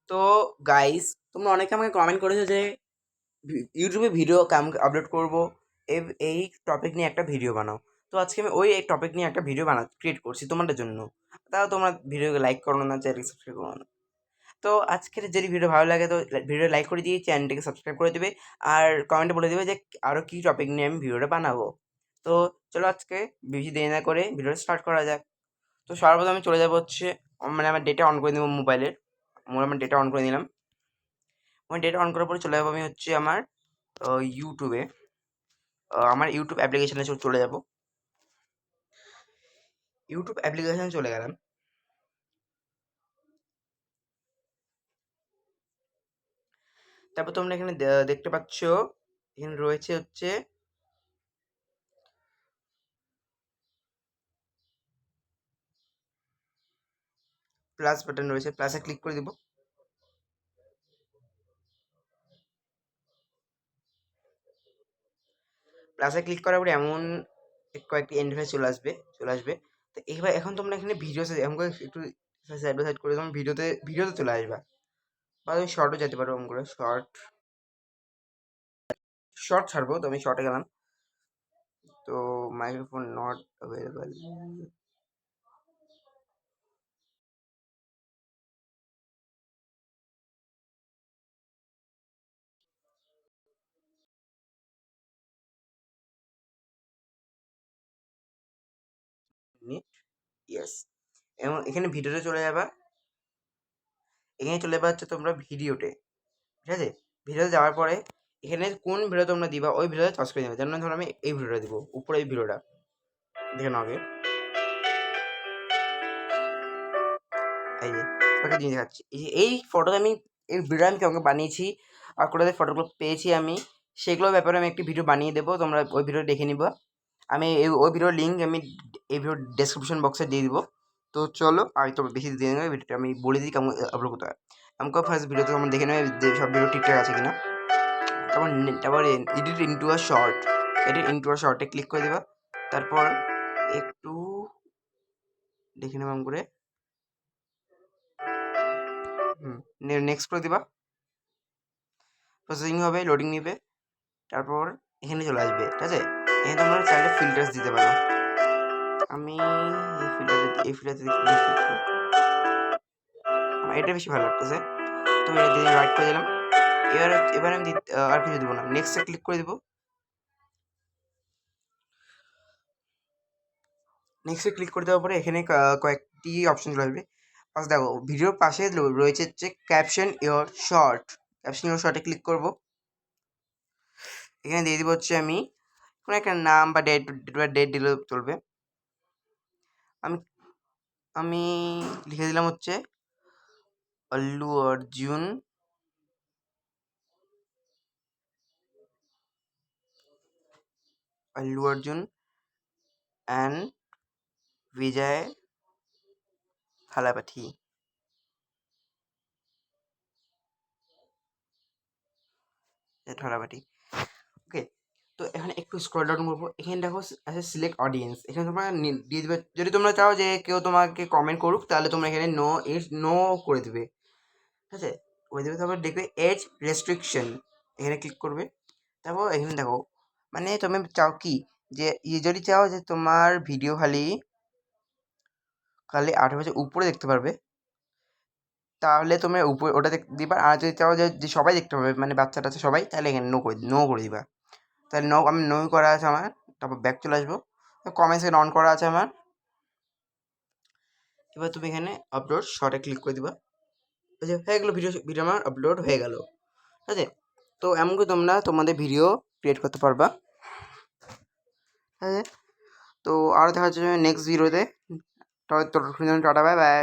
তো গাইস, তোমরা অনেকে আমাকে কমেন্ট করেছো যে ইউটিউবে ভিডিও আপলোড করবো, এই টপিক নিয়ে একটা ভিডিও বানাও। তো আজকে আমি ওই টপিক নিয়ে একটা ভিডিও ক্রিয়েট করছি তোমাদের জন্য। তাও তোমরা ভিডিওকে লাইক করো না, চ্যানেল সাবস্ক্রাইব করো না। তো আজকের যদি ভিডিও ভালো লাগে তো ভিডিও লাইক করে দিয়ে চ্যানেলটিকে সাবস্ক্রাইব করে দেবে, আর কমেন্টে বলে দেবে যে আরও কী টপিক নিয়ে আমি ভিডিওটা বানাবো। তো চলো আজকে বেশি দেরি না করে ভিডিওটা স্টার্ট করা যাক। তো সর্বপ্রথম আমি চলে যাবো হচ্ছে, মানে আমার ডেটা অন করে দেবো মোবাইলের। আমার ডেটা অন করে নিলাম। আমার ডেটা অন করার পরে চলে যাবো আমি হচ্ছে আমার ইউটিউবে। আমার ইউটিউব অ্যাপ্লিকেশানে চলে যাব। ইউটিউব অ্যাপ্লিকেশানে চলে গেলাম। তারপর তোমরা এখানে দেখতে পাচ্ছ, এখানে রয়েছে হচ্ছে প্লাস বাটন রয়েছে, প্লাসে ক্লিক করে দিব। প্লাসে ক্লিক করার পরে এমন কয়েকটি ইন্টারফেস চলে আসবে। তো এইবার এখন তোমরা এখানে ভিডিও এমন করে একটু সাইড বাই সাইড করে তোমরা ভিডিওতে চলে আসবা, বা তুমি শর্টও যেতে পারো। এমন করে শর্ট ছাড়বো, তো আমি শর্টে গেলাম। তো মাইক্রোফোন নট অ্যাভেলেবল। ইয়েস, এবং এখানে ভিডিওতে চলে যাবা। এখানে চলে যাবা হচ্ছে তোমরা ভিডিওতে, ঠিক আছে? ভিডিওতে যাওয়ার পরে এখানে কোন ভিডিও তোমরা দিবা ওই ভিডিওতে চয়েস করে নেবে। যেমন ধরো আমি এই ভিডিওটা দিব, উপরে এই ভিডিওটা দেখে নাও আগে। এই যে তোমাকে জিনিস দেখাচ্ছি, এই ফটোটা আমি, এই ভিডিও আমি কাউকে বানিয়েছি আর কোথায় ফটোগুলো পেয়েছি আমি, সেগুলোর ব্যাপারে আমি একটি ভিডিও বানিয়ে দেবো, তোমরা ওই ভিডিও দেখে নিবা। আমি ওই ভিডিওর লিঙ্ক আমি এই ভিডিওর ডেসক্রিপশন বক্সে দিয়ে দিব। তো চলো, আমি তো বেশি দিয়ে নেবে ভিডিওটা, আমি বলে দিই কেমন আপলোড করতে হয়। আমাকে ফার্স্ট ভিডিওতে তোমরা দেখে নেবে যে সব ভিডিও ঠিকঠাক আছে কিনা। তারপর edit into a short, edit into a শর্টে ক্লিক করে দেবা। তারপর একটু দেখে নেবা করে নেক্সট করে দিবা। প্রসেসিং হবে, লোডিং নেবে, তারপর এখানে চলে আসবে, ঠিক আছে? এখানে তোমরা চাইলে ফিল্টার্স দিতে পারো। আমি এই ফিল্টার আমার এটা বেশি ভালো লাগতেছে, তো এটা দিয়ে রাইট করে দিলাম। এবার আমি আর কিছু দেবো না, নেক্সটে ক্লিক করে দেবো। নেক্সটে ক্লিক করে দেওয়ার পরে এখানে কয়েকটি অপশন চলে আসবে। ফার্স্ট দেখো, ভিডিওর পাশে রয়েছে হচ্ছে caption your short. Caption your শর্টে ক্লিক করব। এখানে দিয়ে দিব হচ্ছে আমি কোনো একটা নাম বা ডেট দিলেও চলবে। আমি আমি লিখে দিলাম হচ্ছে আল্লু অর্জুন অ্যান্ড বিজয় থালাপাঠি। থালাপাঠি, ওকে। তো এখানে একটু স্ক্রল ডাউন করবো। এখানে দেখো আছে সিলেক্ট অডিয়েন্স। এখানে তোমরা দিয়ে দেবে, যদি তোমরা চাও যে কেউ তোমাকে কমেন্ট করুক তাহলে তোমরা এখানে নো করে দেবে, ঠিক আছে? করে দেবে। তারপর দেখবে এজ রেস্ট্রিকশন, এখানে ক্লিক করবে। তারপর এখানে দেখো, মানে তুমি চাও কি যে যদি চাও যে তোমার ভিডিও খালি 18 বছর উপরে দেখতে পারবে, তাহলে তুমি উপরে ওটা দিবা। আর যদি চাও যে সবাই দেখতে পাবে, মানে বাচ্চা টাচ্চা সবাই, তাহলে এখানে নো করে দিবা। তাহলে আমি নো করা আছে আমার। তারপর ব্যাক চলে আসবো। কমেন্টস অন করা আছে আমার। এবার তুমি এখানে আপলোড শর্টে ক্লিক করে দিবা। হয়ে গেলো, ভিডিও আমার আপলোড হয়ে গেল, ঠিক আছে? তো এমন করে তোমরা তোমাদের ভিডিও ক্রিয়েট করতে পারবা, ঠিক আছে? তো আরও দেখা যাচ্ছে নেক্সট ভিডিওতে। ততক্ষণ টাটা, বাই বাই।